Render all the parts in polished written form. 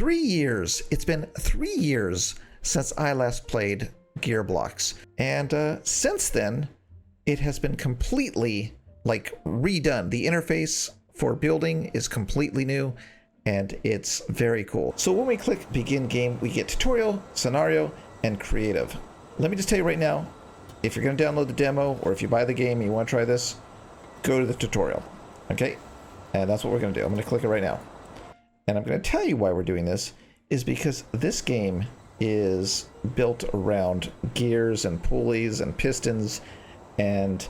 3 years. It's been 3 years since I last played GearBlocks. And since then, it has been completely like redone. The interface for building is completely new and it's very cool. So when we click begin game, we get tutorial, scenario, and creative. Let me just tell you right now, if you're going to download the demo or if you buy the game and you want to try this, go to the tutorial. Okay? And that's what we're going to do. I'm going to click it right now. And I'm going to tell you why we're doing this is because this game is built around gears and pulleys and pistons, and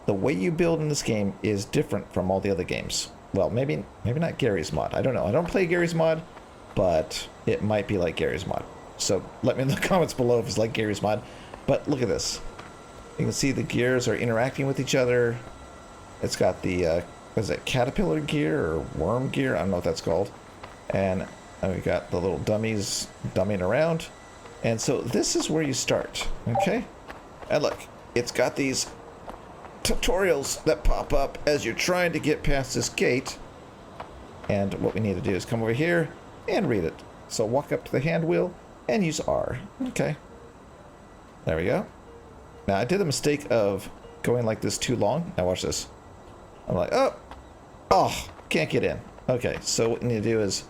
the way you build in this game is different from all the other games. Well, maybe not Gary's mod. I don't know. I don't play Gary's mod, but it might be like Gary's mod. So let me in the comments below if it's like Gary's mod. But look at this. You can see the gears are interacting with each other. It's got the, what is it, caterpillar gear or worm gear? I don't know what that's called. And we've got the little dummies dummying around. And so this is where you start, okay? And look, it's got these tutorials that pop up as you're trying to get past this gate. And what we need to do is come over here and read it. So walk up to the hand wheel and use R. Okay. There we go. Now I did the mistake of going like this too long. Now watch this. I'm like, oh, can't get in. Okay, so what you need to do is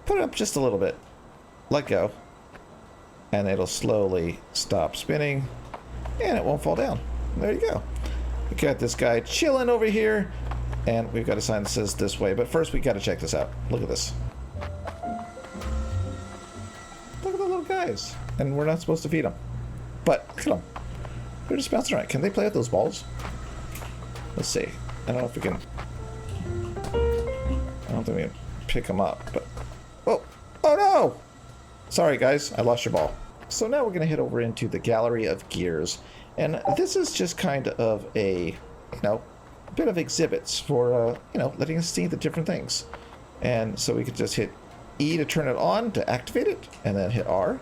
put it up just a little bit. Let go. And it'll slowly stop spinning. And it won't fall down. There you go. We got this guy chilling over here, and we've got a sign that says this way. But first, we got to check this out. Look at this. Look at the little guys, and we're not supposed to feed them. But look at them. They're just bouncing around. Can they play with those balls? Let's see. I don't know if we can. I don't think we can pick them up. But oh no! Sorry, guys. I lost your ball. So now we're going to head over into the gallery of gears. And this is just kind of a, bit of exhibits for, letting us see the different things. And so we could just hit E to turn it on, to activate it, and then hit R.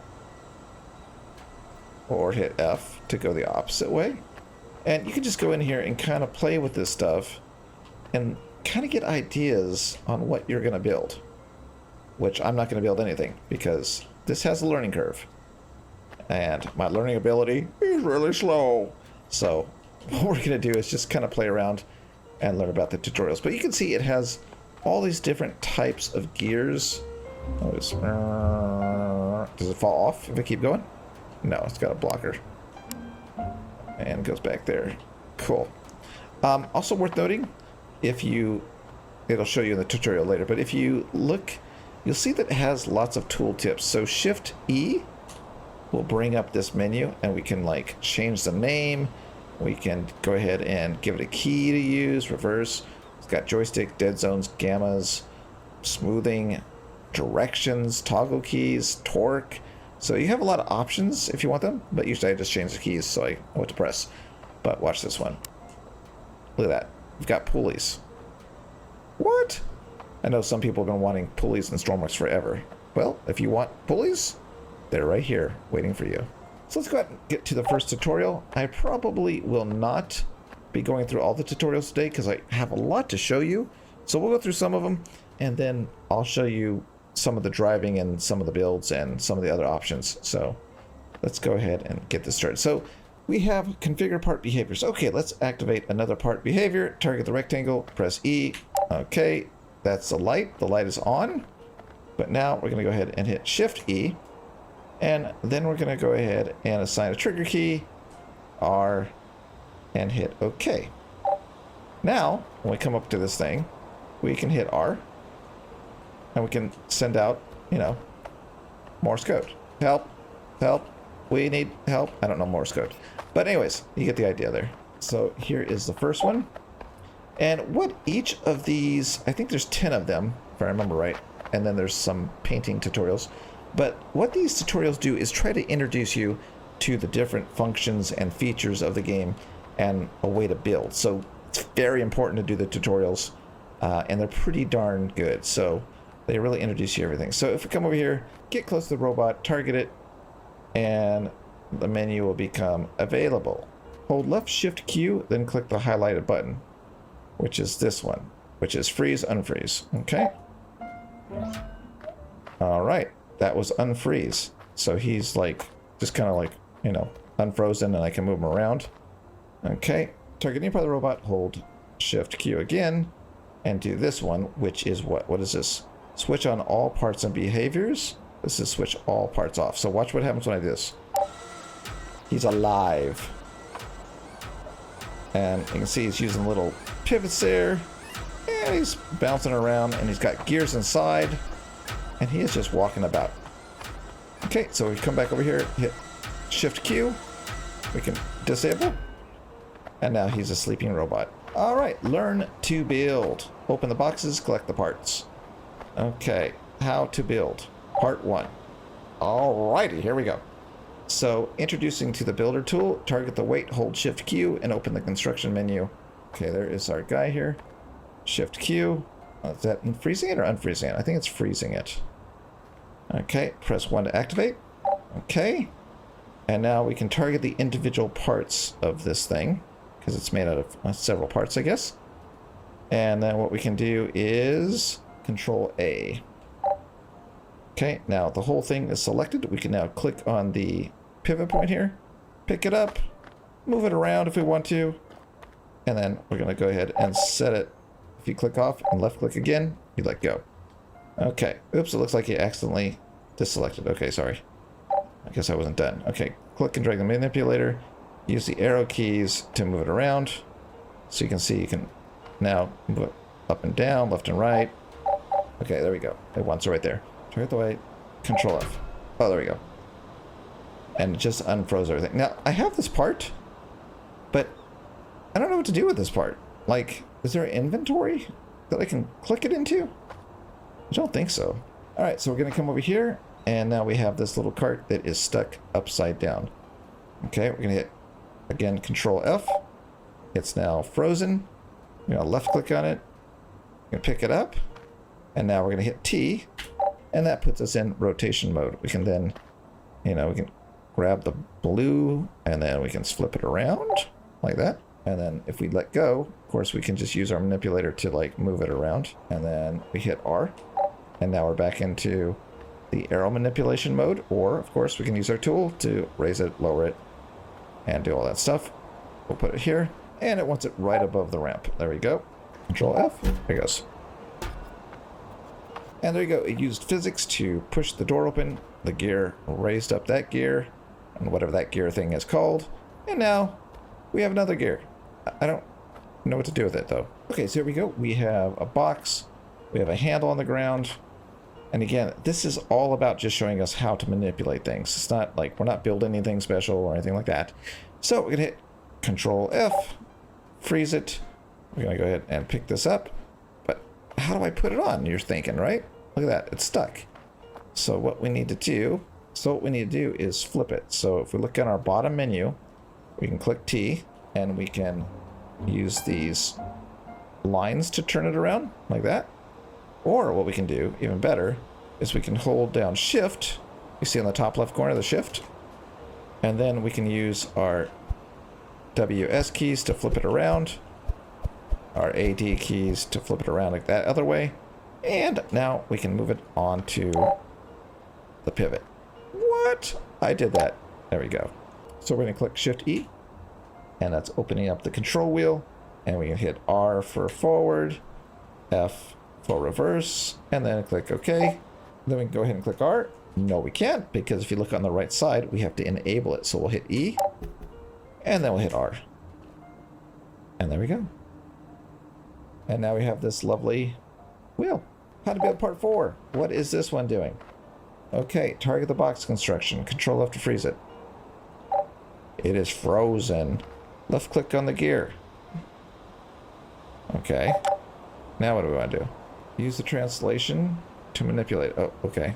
Or hit F to go the opposite way. And you can just go in here and kind of play with this stuff and kind of get ideas on what you're going to build. Which I'm not going to build anything because this has a learning curve. And my learning ability is really slow. So what we're going to do is just kind of play around and learn about the tutorials. But you can see it has all these different types of gears. Does it fall off if I keep going? No, it's got a blocker. And it goes back there. Cool. Also worth noting, it'll show you in the tutorial later, but if you look, you'll see that it has lots of tool tips. So Shift E will bring up this menu, and we can like change the name. We can go ahead and give it a key to use, reverse. It's got joystick, dead zones, gammas, smoothing, directions, toggle keys, torque. So you have a lot of options if you want them, but usually I just change the keys so I know what to press. But watch this one. Look at that. We've got pulleys. What? I know some people have been wanting pulleys in Stormworks forever. Well, if you want pulleys, they're right here waiting for you. So let's go ahead and get to the first tutorial. I probably will not be going through all the tutorials today because I have a lot to show you. So we'll go through some of them, and then I'll show you some of the driving and some of the builds and some of the other options. So let's go ahead and get this started. So we have configure part behaviors. Okay, let's activate another part behavior. Target the rectangle, press E. Okay, that's the light. The light is on. But now we're going to go ahead and hit Shift E. And then we're going to go ahead and assign a trigger key, R, and hit OK. Now, when we come up to this thing, we can hit R, and we can send out, Morse code. Help, help, we need help. I don't know Morse code. But anyways, you get the idea there. So here is the first one. And what each of these, I think there's 10 of them, if I remember right. And then there's some painting tutorials. But what these tutorials do is try to introduce you to the different functions and features of the game and a way to build. So it's very important to do the tutorials, and they're pretty darn good. So they really introduce you to everything. So if we come over here, get close to the robot, target it, and the menu will become available. Hold left Shift Q, then click the highlighted button, which is this one, which is freeze, unfreeze. Okay. All right, that was unfreeze. So he's like, just kind of like, you know, unfrozen, and I can move him around. Okay, target any part of the robot, hold Shift Q again, and do this one, which is what? What is this? Switch on all parts and behaviors. This is switch all parts off. So watch what happens when I do this. He's alive. And you can see he's using little pivots there. And he's bouncing around, and he's got gears inside. And he is just walking about. Okay, so we come back over here, hit Shift Q. We can disable. And now he's a sleeping robot. All right, learn to build. Open the boxes, collect the parts. Okay, how to build. Part 1. All righty, here we go. So, introducing to the builder tool, target the weight, hold Shift Q, and open the construction menu. Okay, there is our guy here. Shift Q. Is that freezing it or unfreezing it? I think it's freezing it. Okay, press 1 to activate. Okay. And now we can target the individual parts of this thing, because it's made out of several parts, I guess. And then what we can do is Control A. Okay, now the whole thing is selected. We can now click on the pivot point here, pick it up, move it around if we want to, and then we're going to go ahead and set it. If you click off and left click again, you let go. Okay, oops, it looks like you accidentally deselected. Okay, sorry. I guess I wasn't done. Okay, click and drag the manipulator. Use the arrow keys to move it around. So you can see you can now move it up and down, left and right. Okay, there we go. It wants it right there. Target the weight, Control F. Oh, there we go. And it just unfroze everything. Now, I have this part, but I don't know what to do with this part. Like, is there an inventory that I can click it into? I don't think so. All right, so we're going to come over here, and now we have this little cart that is stuck upside down. Okay, we're going to hit, again, Control F. It's now frozen. We're going to left click on it. We're going to pick it up, and now we're going to hit T, and that puts us in rotation mode. We can then, you know, we can grab the blue, and then we can flip it around like that. And then if we let go, of course, we can just use our manipulator to like move it around. And then we hit R, and now we're back into the arrow manipulation mode. Or, of course, we can use our tool to raise it, lower it, and do all that stuff. We'll put it here, and it wants it right above the ramp. There we go. Control F. There it goes. And there you go. It used physics to push the door open. The gear raised up that gear, and whatever that gear thing is called. And now we have another gear. I don't know what to do with it, though. Okay, so here we go. We have a box. We have a handle on the ground. And again, this is all about just showing us how to manipulate things. It's not like we're not building anything special or anything like that. So we're going to hit Control F, freeze it. We're going to go ahead and pick this up. But how do I put it on? You're thinking, right? Look at that. It's stuck. So what we need to do is flip it. So if we look at our bottom menu, we can click T, and we can use these lines to turn it around like that. Or what we can do, even better, is we can hold down Shift. You see on the top left corner the Shift. And then we can use our WS keys to flip it around. Our AD keys to flip it around like that other way. And now we can move it onto the pivot. What? I did that. There we go. So we're going to click Shift E. And that's opening up the control wheel. And we can hit R for forward, F for reverse, and then click OK. Then we can go ahead and click R. No, we can't, because if you look on the right side, we have to enable it. So we'll hit E, and then we'll hit R. And there we go. And now we have this lovely wheel. How to build part 4. What is this one doing? Okay, target the box construction. Control F to freeze it. It is frozen. Left click on the gear. Okay. Now what do we want to do? Use the translation to manipulate. Oh, okay.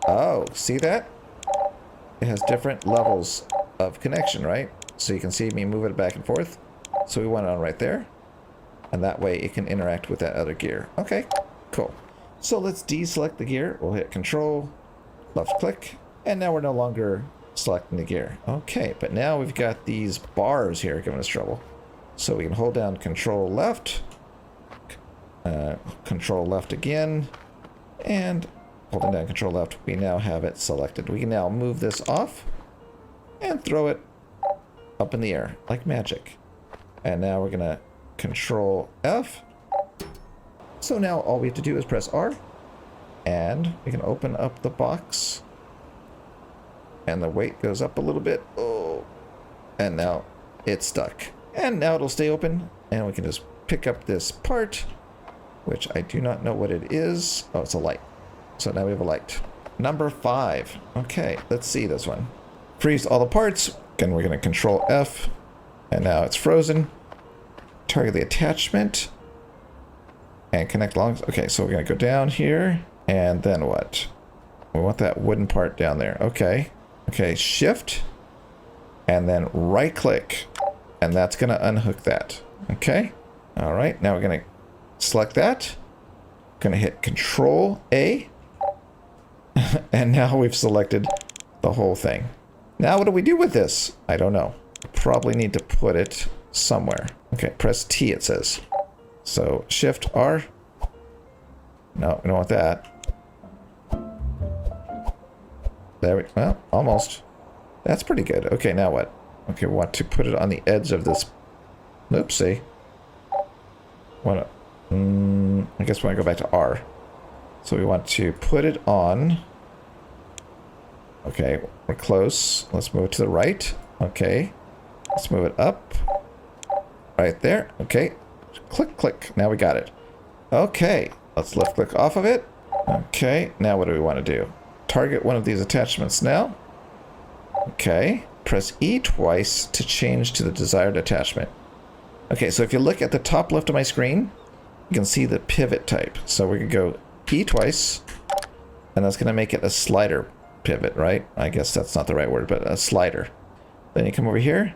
Oh, see that? It has different levels of connection, right? So you can see me move it back and forth. So we want it on right there. And that way it can interact with that other gear. Okay, cool. So let's deselect the gear. We'll hit Control, left click, and now we're no longer selecting the gear. Okay, but now we've got these bars here giving us trouble. So we can hold down Control left, Control left again, and holding down Control Left, we now have it selected. We can now move this off and throw it up in the air like magic. And now we're gonna Control F. So now all we have to do is press R, and we can open up the box, and the weight goes up a little bit. Oh, and now it's stuck. And now it'll stay open, and we can just pick up this part, which I do not know what it is. Oh, it's a light. So now we have a light. Number 5. Okay, let's see this one. Freeze all the parts. Again, we're going to Control F, and now it's frozen. Target the attachment, and connect longs. Okay, so we're going to go down here, and then what? We want that wooden part down there. Okay. Okay, Shift, and then right-click, and that's going to unhook that. Okay. All right, now we're going to select that. Going to hit Control A, and now we've selected the whole thing. Now what do we do with this? I don't know. Probably need to put it somewhere. Okay, press T, it says. So Shift R. No, we don't want that. There we, well, almost. That's pretty good. Okay, now what? Okay, we want to put it on the edge of this. Oopsie. I guess we want to go back to R. So we want to put it on. Okay, we're close. Let's move it to the right. Okay. Let's move it up. Right there. Okay. Click, click. Now we got it. Okay. Let's left click off of it. Okay. Now what do we want to do? Target one of these attachments now. Okay. Press E twice to change to the desired attachment. Okay, so if you look at the top left of my screen, you can see the pivot type. So we can go E twice, and that's going to make it a slider pivot, right? I guess that's not the right word, but a slider. Then you come over here,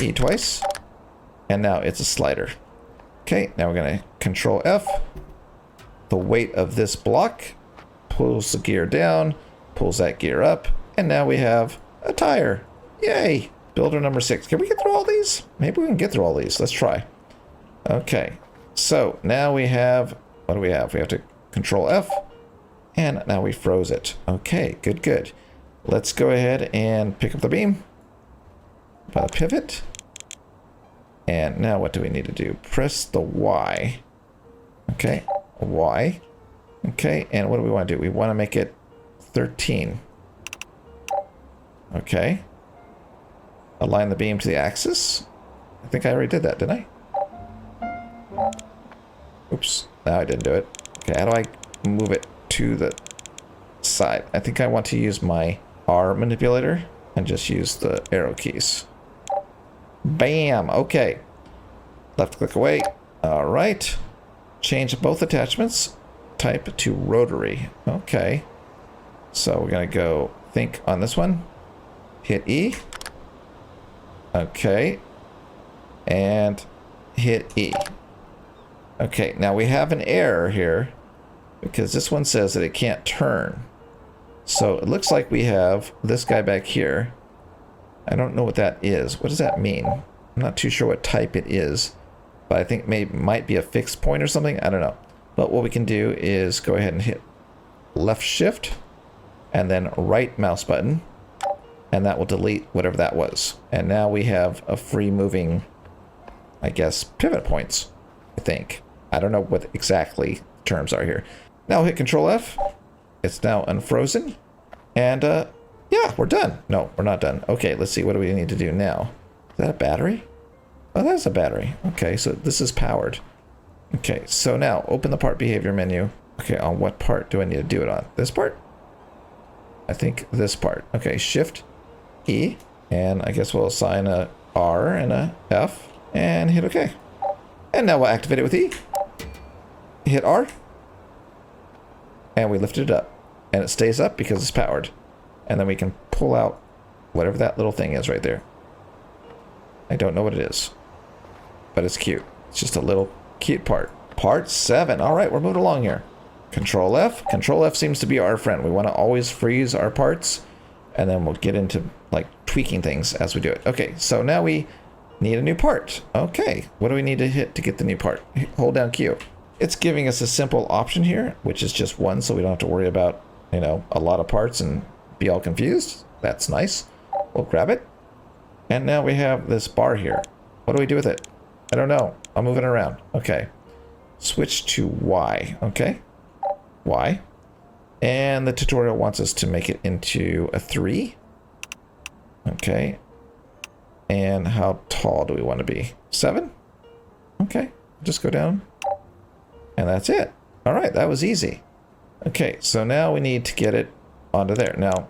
E twice, and now it's a slider. Okay, now we're going to Control F. The weight of this block pulls the gear down, pulls that gear up, and now we have a tire. Yay! Builder number 6. Can we get through all these? Maybe we can get through all these. Let's try. Okay, so now we have, what do we have? We have to Control F, and now we froze it. Okay, good, good. Let's go ahead and pick up the beam by the pivot. And now what do we need to do? Press the Y. Okay, Y. Okay, and what do we want to do? We want to make it 13. Okay. Align the beam to the axis. I think I already did that, didn't I? Oops. No, I didn't do it. Okay, how do I move it to the side? I think I want to use my R manipulator and just use the arrow keys. Bam! Okay. Left click away. Alright. Change both attachments. Type to rotary. Okay. So we're going to go think on this one. Hit E. Okay. And hit E. Okay, now we have an error here because this one says that it can't turn. So it looks like we have this guy back here. I don't know what that is. What does that mean? I'm not too sure what type it is, but I think maybe might be a fixed point or something. I don't know. But what we can do is go ahead and hit left shift and then right mouse button, and that will delete whatever that was. And now we have a free moving, I guess, pivot points, I think. I don't know what exactly terms are here. Now we'll hit Control F. It's now unfrozen. And yeah, we're done. No, we're not done. Okay, let's see. What do we need to do now? Is that a battery? Oh, that's a battery. Okay, so this is powered. Okay, so now open the part behavior menu. Okay, on what part do I need to do it on? This part? I think this part. Okay, Shift E. And I guess we'll assign a R and a F. And hit OK. And now we'll activate it with E. Hit R. And we lifted it up. And it stays up because it's powered. And then we can pull out whatever that little thing is right there. I don't know what it is. But it's cute. It's just a little cute part. Part 7. Alright, we're moving along here. Control F. Control F seems to be our friend. We want to always freeze our parts. And then we'll get into like tweaking things as we do it. Okay, so now we need a new part. Okay, what do we need to hit to get the new part? Hold down Q. It's giving us a simple option here, which is just 1, so we don't have to worry about you know, a lot of parts and be all confused. That's nice. We'll grab it. And now we have this bar here. What do we do with it? I don't know. I'll move it around. Okay. Switch to Y. Okay. Y. And the tutorial wants us to make it into a 3. Okay. And how tall do we want to be? 7? Okay. Just go down. And that's it. All right. That was easy. Okay. So now we need to get it onto there. Now,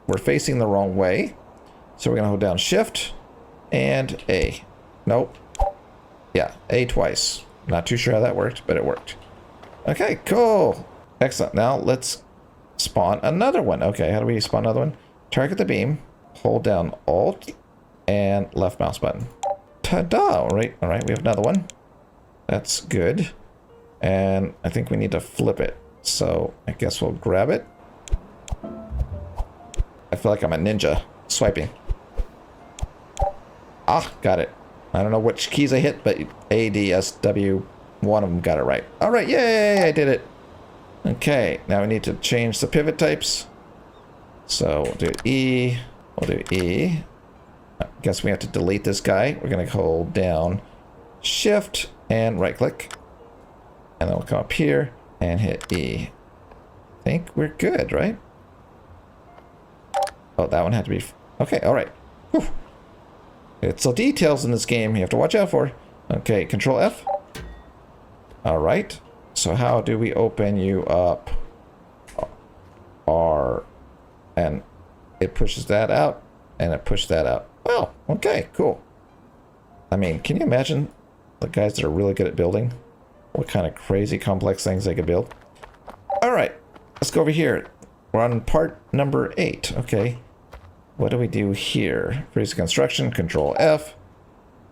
we're facing the wrong way. So we're going to hold down Shift and A. Nope. Yeah. A twice. Not too sure how that worked, but it worked. Okay. Cool. Excellent. Now let's spawn another one. Okay. How do we spawn another one? Target the beam. Hold down Alt and left mouse button. Ta-da! All right, we have another one. That's good. And I think we need to flip it. So I guess we'll grab it. I feel like I'm a ninja swiping. Ah, got it. I don't know which keys I hit, but A, D, S, W, one of them got it right. All right, yay, I did it. Okay, now we need to change the pivot types. So we'll do E. We'll do E. I guess we have to delete this guy. We're going to hold down Shift and right click. And then we'll come up here and hit E. I think we're good, right? Oh, that one had to be... Okay, all right. Whew. It's the details in this game you have to watch out for. Okay, Control F. All right. So how do we open you up? R. And it pushes that out, and it pushed that out. Well, okay, cool. I mean, can you imagine the guys that are really good at building? What kind of crazy complex things they could build? All right, let's go over here. We're on part number 8. Okay, what do we do here? Freeze construction, Control F.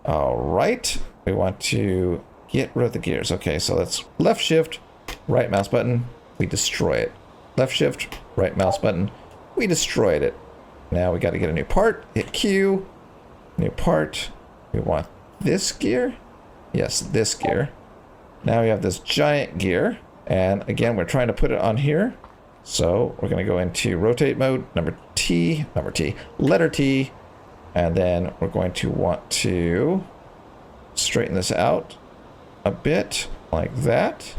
All right, we want to get rid of the gears. Okay, so let's left shift, right mouse button, we destroy it. Left shift, right mouse button, we destroyed it. Now we got to get a new part. Hit Q. New part. We want this gear. Yes, this gear. Now we have this giant gear. And again, we're trying to put it on here. So we're going to go into rotate mode. Letter T. And then we're going to want to straighten this out a bit like that.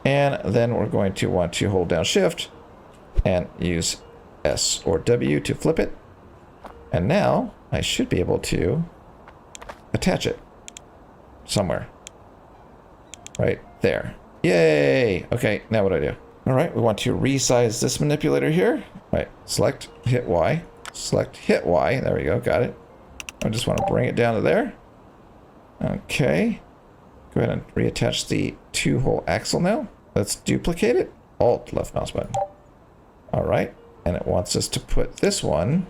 And then we're going to want to hold down Shift and use S or W to flip it. And now I should be able to attach it somewhere. Right there. Yay! Okay, now what do I do? All right, we want to resize this manipulator here. All right, select, hit Y. Select, hit Y. There we go, got it. I just want to bring it down to there. Okay. Go ahead and reattach the 2-hole axle now. Let's duplicate it. Alt, left mouse button. All right. And it wants us to put this one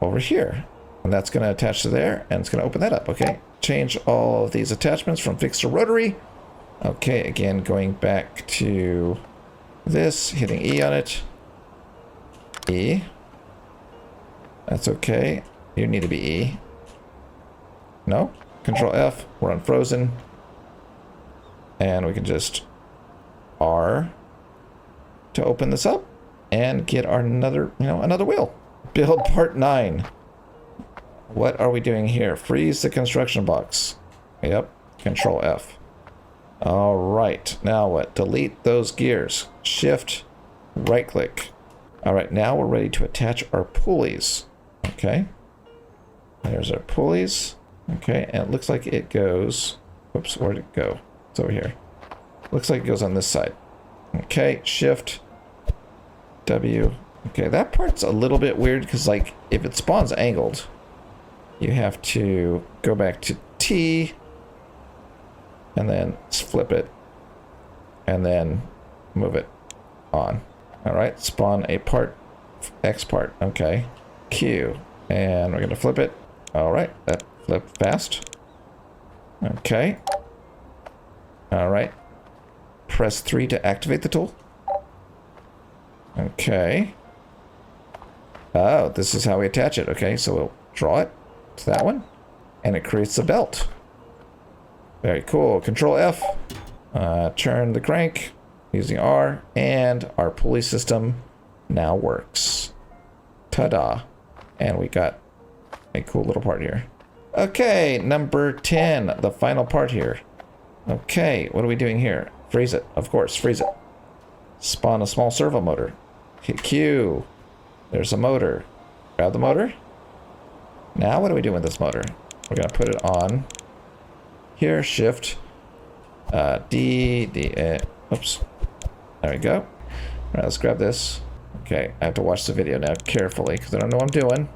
over here. And that's going to attach to there, and it's going to open that up. Okay. Change all of these attachments from fixed to rotary. Okay, again, going back to this, hitting E on it. E. That's okay. You need to be E. No? Control F. We're unfrozen. And we can just R to open this up and get our another wheel. Build part 9. What are we doing here? Freeze the construction box. Yep. Control F. All right. Now what? Delete those gears. Shift, right click. All right. Now we're ready to attach our pulleys. Okay. There's our pulleys. Okay. And it looks like it goes. Whoops. Where'd it go? It's over here. Looks like it goes on this side. Okay. Shift, W. Okay. That part's a little bit weird because, like, if it spawns angled, you have to go back to T and then flip it and then move it on. All right, spawn a part, X part. Okay, Q, and we're gonna flip it. All right, that flipped fast. Okay. All right, press 3 to activate the tool. Okay. Oh, this is how we attach it. Okay, so we'll draw it to that one, and it creates a belt. Very cool. Control F. Turn the crank. using R, and our pulley system now works. Ta-da. And we got a cool little part here. Okay, number 10, the final part here. Okay, what are we doing here? Freeze it, of course, freeze it. Spawn a small servo motor. Hit Q. There's a motor. Grab the motor. Now what do we do with this motor? We're gonna put it on here, shift, oops. There we go. All right, let's grab this. Okay, I have to watch the video now carefully because I don't know what I'm doing.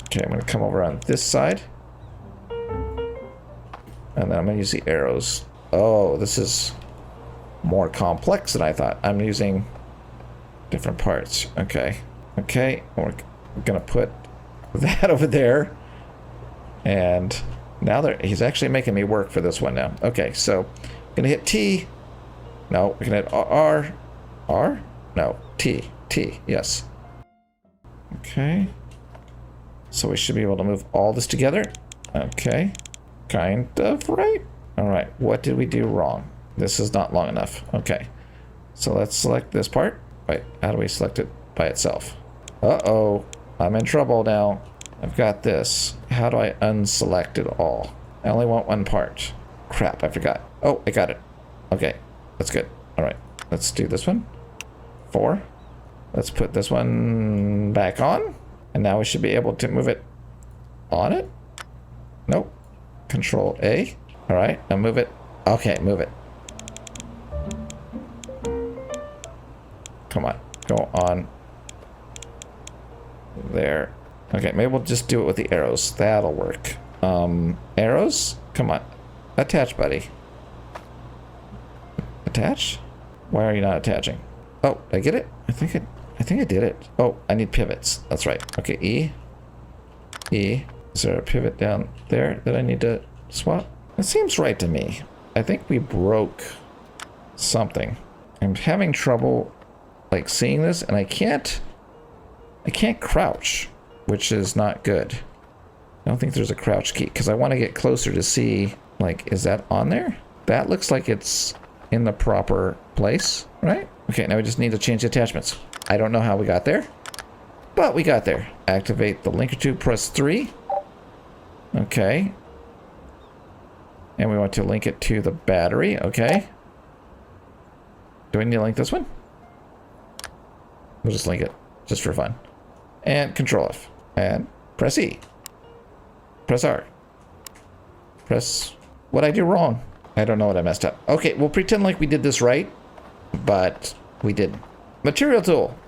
Okay, I'm gonna come over on this side. And then I'm gonna use the arrows. Oh, this is more complex than I thought. I'm using different parts. Okay. Okay, we're gonna put that over there. And now he's actually making me work for this one now. Okay, so I'm gonna hit T. No, we can hit R. R? No, T. T, yes. Okay. So we should be able to move all this together. Okay. Kind of right. All right, what did we do wrong? This is not long enough. Okay. So let's select this part. Wait, how do we select it by itself? Uh-oh, I'm in trouble now. I've got this. How do I unselect it all? I only want one part. Crap, I forgot. Oh, I got it. Okay, that's good. All right, let's do this one. 4. Let's put this one back on. And now we should be able to move it on it. Nope. Control A. All right, now move it. Okay, move it. Come on, go on. There. Okay, maybe we'll just do it with the arrows. That'll work. Arrows? Come on. Attach, buddy. Attach? Why are you not attaching? Oh, did I get it? I think I did it. Oh, I need pivots. That's right. Okay, E. E. Is there a pivot down there that I need to swap? It seems right to me. I think we broke something. I'm having trouble like seeing this, and I can't crouch, which is not good. I don't think there's a crouch key because I want to get closer to see, like, is that on there? That looks like it's in the proper place, right? Okay, now we just need to change the attachments. I don't know how we got there, but we got there. Activate the linker tube, press 3. Okay. And we want to link it to the battery, okay. Do we need to link this one? We'll just link it, just for fun. And Control F. And press E. Press R. Press... What'd I do wrong? I don't know what I messed up. Okay, we'll pretend like we did this right, but we didn't. Material tool.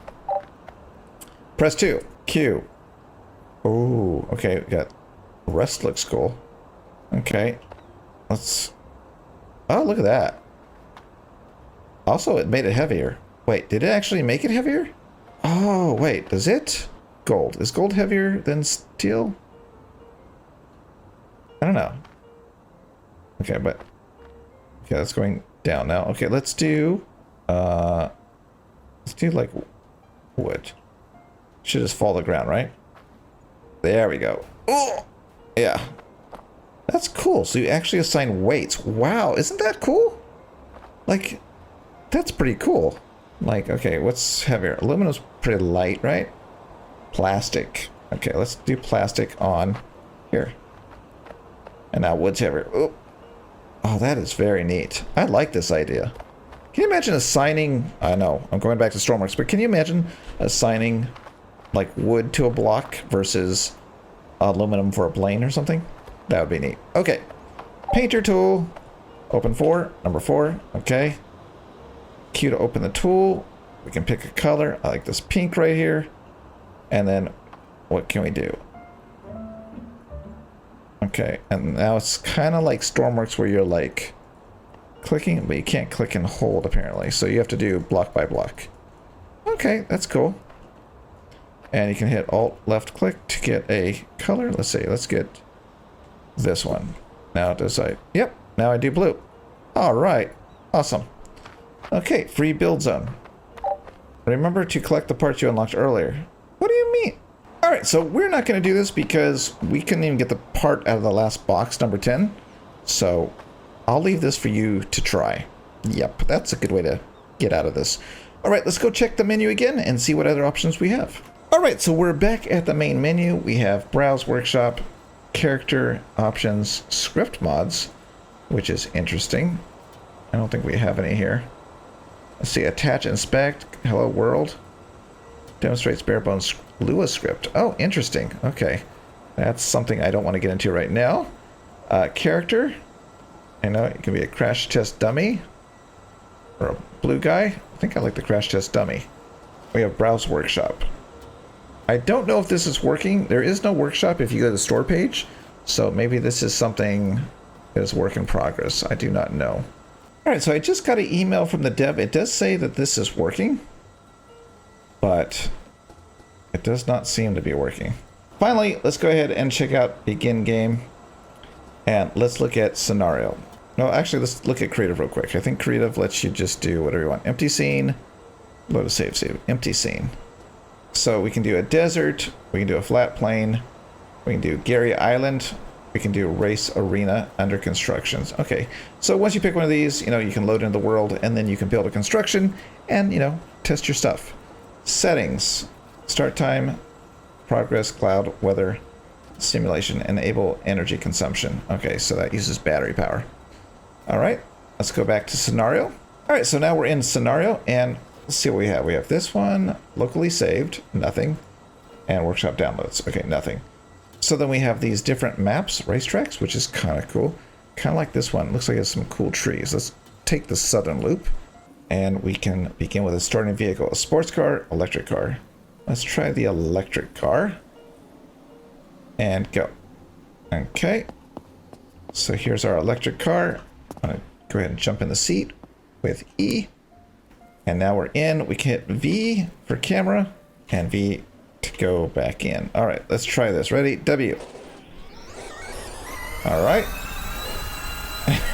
Press 2. Q. Ooh, okay, we got... Rust looks cool. Okay. Let's... Oh, look at that. Also, it made it heavier. Wait, did it actually make it heavier? Oh, wait, does it? Gold. Is gold heavier than steel? I don't know. Okay, but... Okay, that's going down now. Okay, let's do... Let's do, like, wood. Should just fall to the ground, right? There we go. Oh! Yeah. That's cool. So you actually assign weights. Wow, isn't that cool? Like, that's pretty cool. Like, okay, what's heavier? Aluminum's pretty light, right? Plastic. Okay, let's do plastic on here. And now wood's heavier. Oh, oh, that is very neat. I like this idea. Can you imagine assigning... I know, I'm going back to Stormworks, but can you imagine assigning, like, wood to a block versus aluminum for a plane or something? That would be neat. Okay. Painter tool. Open 4. Number 4. Okay. Q to open the tool. We can pick a color. I like this pink right here. And then what can we do? Okay. And now it's kind of like Stormworks where you're like clicking, but you can't click and hold apparently. So you have to do block by block. Okay. That's cool. And you can hit Alt left click to get a color. Let's see. Let's get this one. Now decide. Yep. Now I do blue. All right. Awesome. Okay. Free build zone. Remember to collect the parts you unlocked earlier. What do you mean? All right. So we're not going to do this because we couldn't even get the part out of the last box, number 10. So I'll leave this for you to try. Yep, that's a good way to get out of this. All right, let's go check the menu again and see what other options we have. All right, so we're back at the main menu. We have Browse Workshop, Character, Options, Script Mods, which is interesting. I don't think we have any here. Let's see, Attach, Inspect, Hello World. Demonstrates bare bones Lua script. Oh, interesting. Okay. That's something I don't want to get into right now. Character. I know it can be a crash test dummy. Or a blue guy. I think I like the crash test dummy. We have Browse Workshop. I don't know if this is working. There is no workshop if you go to the store page. So maybe this is something that is work in progress. I do not know. Alright, so I just got an email from the dev. It does say that this is working, but it does not seem to be working. Finally, let's go ahead and check out Begin Game, and let's look at Scenario. No, actually, let's look at Creative real quick. I think Creative lets you just do whatever you want. Empty scene, load a save, empty scene. So we can do a desert, we can do a flat plain, we can do Gary Island, we can do Race Arena under constructions. Okay, so once you pick one of these, you know, you can load into the world, and then you can build a construction and, you know, test your stuff. Settings, start time, progress, cloud, weather, simulation, enable energy consumption. Okay, so that uses battery power. All right, let's go back to Scenario. All right, so now we're in Scenario, and let's see what we have. We have this one, locally saved, nothing, and workshop downloads. Okay, nothing. So then we have these different maps, racetracks, which is kind of cool. Kind of like this one. Looks like it has some cool trees. Let's take the southern loop, and we can begin with a starting vehicle. A sports car, electric car. Let's try the electric car. And go. Okay. So here's our electric car. I'm going to go ahead and jump in the seat with E. And now we're in. We can hit V for camera and V to go back in. All right, let's try this. Ready? W. All right.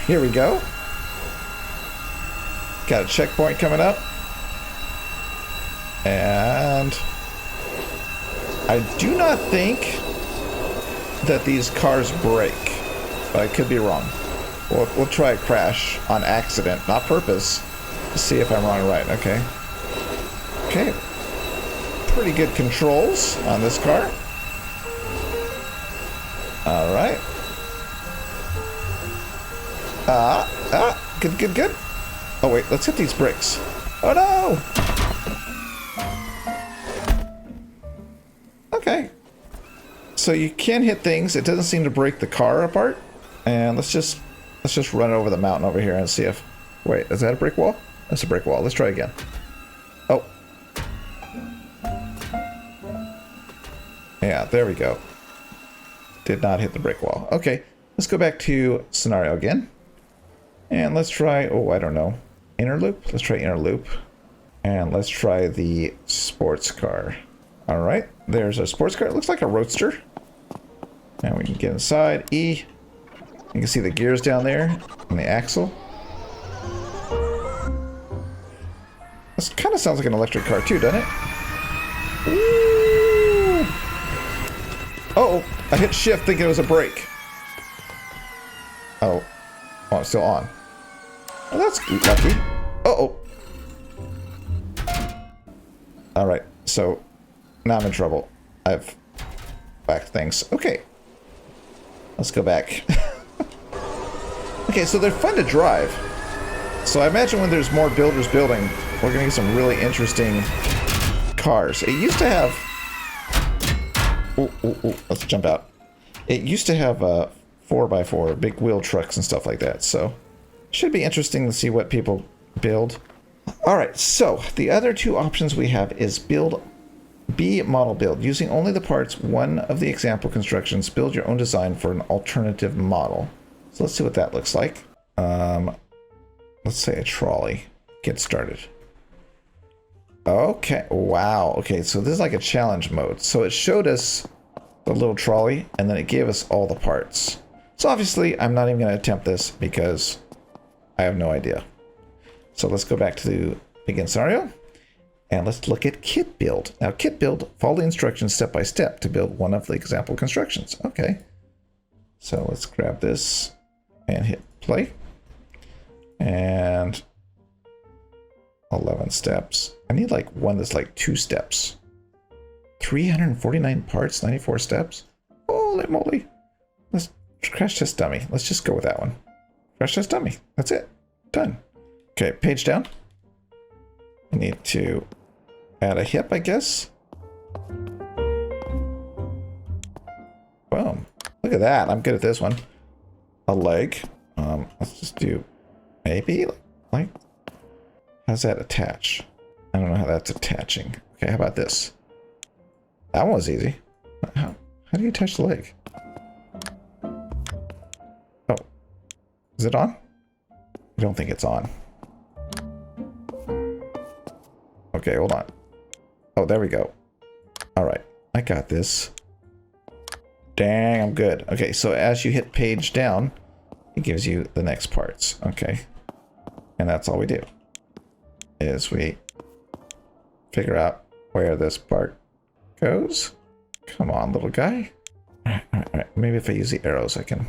Here we go. Got a checkpoint coming up. And I do not think that these cars brake, but I could be wrong. We'll try a crash on accident, not purpose, to see if I'm wrong or right. Okay. Okay. Pretty good controls on this car. All right. Good. Oh wait, let's hit these bricks. Oh no! Okay. So you can hit things. It doesn't seem to break the car apart. And let's just run over the mountain over here and see if... Wait, is that a brick wall? That's a brick wall. Let's try again. Oh. Yeah, there we go. Did not hit the brick wall. Okay, let's go back to Scenario again. And let's try... Oh, I don't know. Inner loop? Let's try inner loop. And let's try the sports car. All right, there's a sports car. It looks like a roadster. And we can get inside. E. You can see the gears down there and the axle. This kind of sounds like an electric car too, doesn't it? Ooh. Uh-oh, I hit shift thinking it was a brake. Oh, it's still on. Oh, that's lucky. Uh-oh. All right, so now I'm in trouble. I've whacked things. Okay. Let's go back. Okay, so they're fun to drive. So I imagine when there's more builders building, we're going to get some really interesting cars. It used to have... let's jump out. It used to have 4x4, big wheel trucks and stuff like that. So should be interesting to see what people build. All right, so the other two options we have is B model build. Using only the parts one of the example constructions, build your own design for an alternative model. So let's see what that looks like. Let's say a trolley. Get started. Okay, wow. Okay, so this is like a challenge mode. So it showed us the little trolley, and then it gave us all the parts. So obviously, I'm not even going to attempt this because I have no idea. So let's go back to the begin scenario, and let's look at kit build. Now, kit build, follow the instructions step by step to build one of the example constructions. Okay. So let's grab this and hit play. And 11 steps. I need like one that's like 2 steps. 349 parts, 94 steps. Holy moly. Let's crash test dummy. Let's just go with that one. Crash test dummy. That's it. Done. Okay, page down. I need to add a hip, I guess. Boom. Look at that. I'm good at this one. A leg. Let's just do maybe like how's that attach? I don't know how that's attaching. Okay, how about this? That one was easy. How do you attach the leg? Oh. Is it on? I don't think it's on. Okay, hold on. Oh, there we go. Alright, I got this. Dang, I'm good. Okay, so as you hit page down, it gives you the next parts. Okay. And that's all we do. Is we figure out where this part goes. Come on, little guy. Alright. Maybe if I use the arrows, I can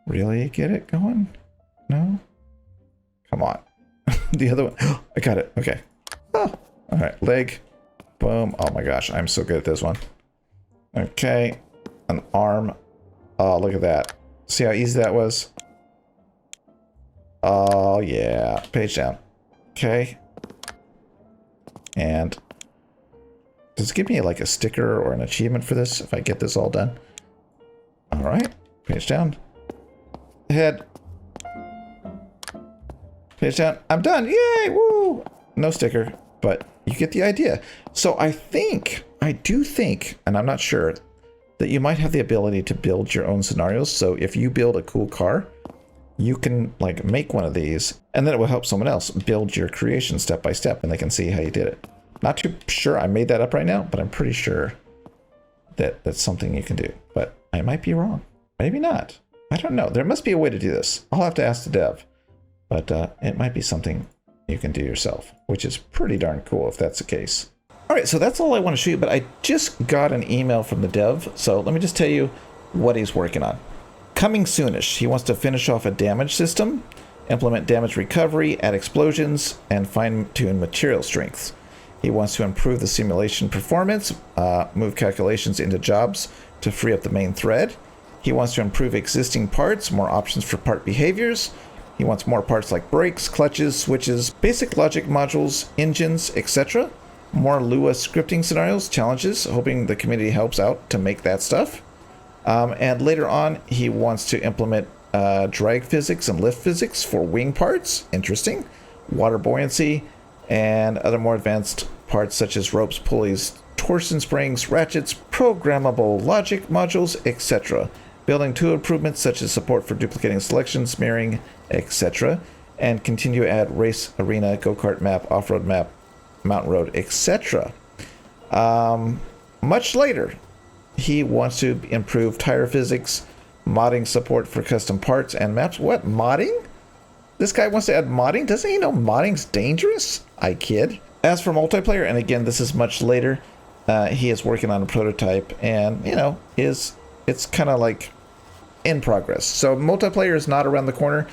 really get it going. No? Come on. The other one. I got it. Okay. Oh. Alright, leg. Boom. Oh my gosh, I'm so good at this one. Okay. An arm. Oh, look at that. See how easy that was? Oh, yeah. Page down. Okay. And does it give me like a sticker or an achievement for this if I get this all done? All right. Page down. Head. Page down. I'm done. Yay! Woo! No sticker, but you get the idea. So I do think, and I'm not sure, that you might have the ability to build your own scenarios. So if you build a cool car, you can like make one of these, and then it will help someone else build your creation step by step, and they can see how you did it. Not too sure I made that up right now, but I'm pretty sure that that's something you can do. But I might be wrong. Maybe not. I don't know. There must be a way to do this. I'll have to ask the dev. But it might be something you can do yourself, which is pretty darn cool if that's the case. All right, so that's all I want to show you, but I just got an email from the dev. So let me just tell you what he's working on. Coming soonish, he wants to finish off a damage system, implement damage recovery, add explosions, and fine-tune material strengths. He wants to improve the simulation performance, move calculations into jobs to free up the main thread. He wants to improve existing parts, more options for part behaviors. He wants more parts like brakes, clutches, switches, basic logic modules, engines, etc. More Lua scripting scenarios, challenges, hoping the community helps out to make that stuff. And later on, he wants to implement drag physics and lift physics for wing parts. Interesting. Water buoyancy and other more advanced parts such as ropes, pulleys, torsion springs, ratchets, programmable logic modules, etc. Building tool improvements such as support for duplicating selection, smearing, etc. And continue to add race, arena, go-kart map, off-road map, mountain road, etc. Much later, he wants to improve tire physics, modding support for custom parts and maps. What, modding? This guy wants to add modding? Doesn't he know modding's dangerous? I kid. As for multiplayer, and again, this is much later, he is working on a prototype, and, you know, it's kind of like in progress. So multiplayer is not around the corner.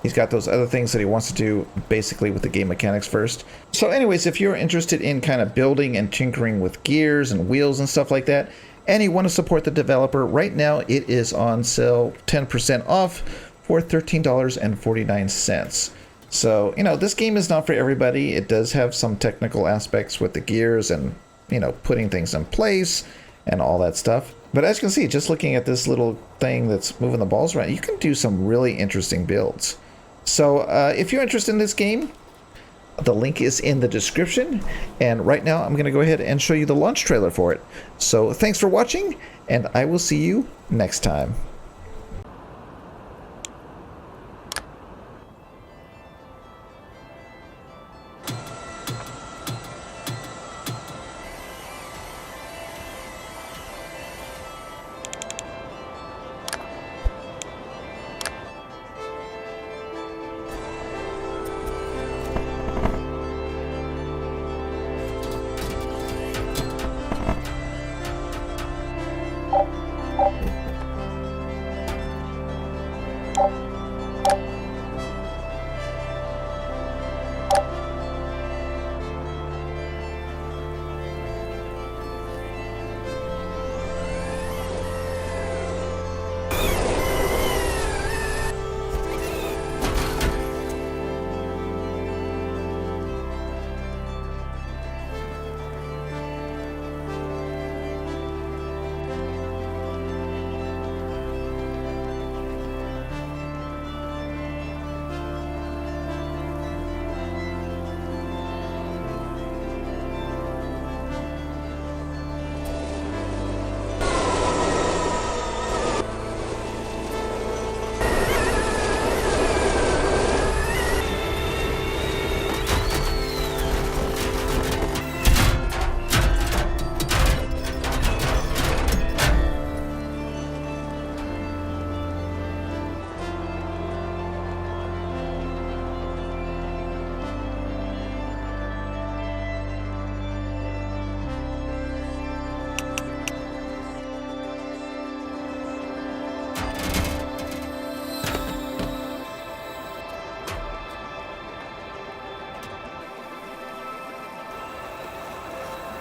He's got those other things that he wants to do basically with the game mechanics first. So anyways, if you're interested in kind of building and tinkering with gears and wheels and stuff like that, and you want to support the developer, right now it is on sale 10% off for $13.49. So, you know, this game is not for everybody. It does have some technical aspects with the gears and, you know, putting things in place and all that stuff. But as you can see, just looking at this little thing that's moving the balls around, you can do some really interesting builds. So if you're interested in this game, the link is in the description. And right now I'm going to go ahead and show you the launch trailer for it. So thanks for watching, and I will see you next time.